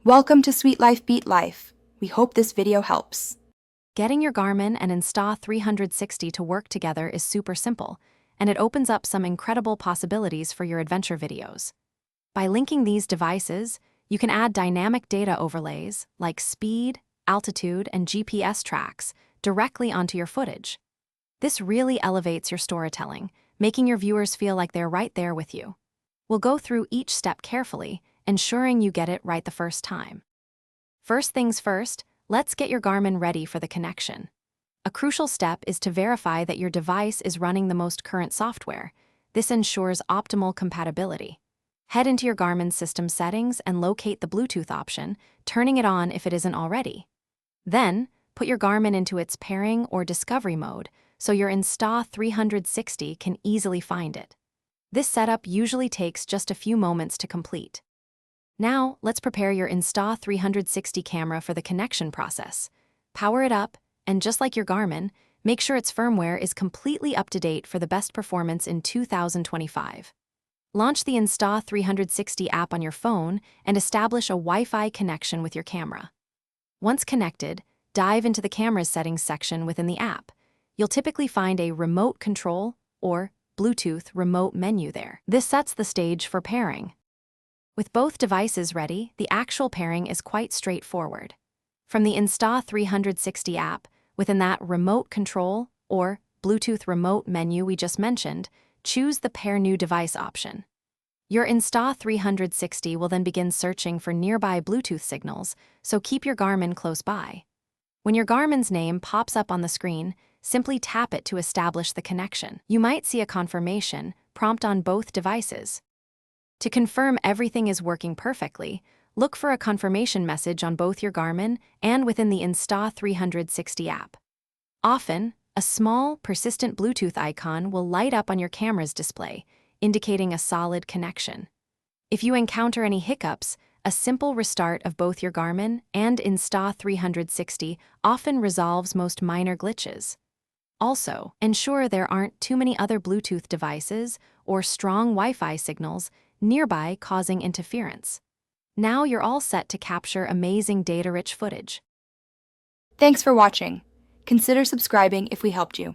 Welcome to Sweet Life Beat Life. We hope this video helps. Getting your Garmin and Insta360 to work together is super simple, and it opens up some incredible possibilities for your adventure videos. By linking these devices, you can add dynamic data overlays like speed, altitude, and GPS tracks directly onto your footage. This really elevates your storytelling, making your viewers feel like they're right there with you. We'll go through each step carefully, ensuring you get it right the first time. First things first, let's get your Garmin ready for the connection. A crucial step is to verify that your device is running the most current software. This ensures optimal compatibility. Head into your Garmin system settings and locate the Bluetooth option, turning it on if it isn't already. Then, put your Garmin into its pairing or discovery mode so your Insta360 can easily find it. This setup usually takes just a few moments to complete. Now, let's prepare your Insta360 camera for the connection process. Power it up, and just like your Garmin, make sure its firmware is completely up to date for the best performance in 2025. Launch the Insta360 app on your phone and establish a Wi-Fi connection with your camera. Once connected, dive into the camera's settings section within the app. You'll typically find a remote control or Bluetooth remote menu there. This sets the stage for pairing. With both devices ready, the actual pairing is quite straightforward. From the Insta360 app, within that remote control or Bluetooth remote menu we just mentioned, choose the Pair New Device option. Your Insta360 will then begin searching for nearby Bluetooth signals, so keep your Garmin close by. When your Garmin's name pops up on the screen, simply tap it to establish the connection. You might see a confirmation prompt on both devices. To confirm everything is working perfectly, look for a confirmation message on both your Garmin and within the Insta360 app. Often, a small, persistent Bluetooth icon will light up on your camera's display, indicating a solid connection. If you encounter any hiccups, a simple restart of both your Garmin and Insta360 often resolves most minor glitches. Also, ensure there aren't too many other Bluetooth devices or strong Wi-Fi signals nearby causing interference. Now you're all set to capture amazing data-rich footage. Thanks for watching. Consider subscribing if we helped you.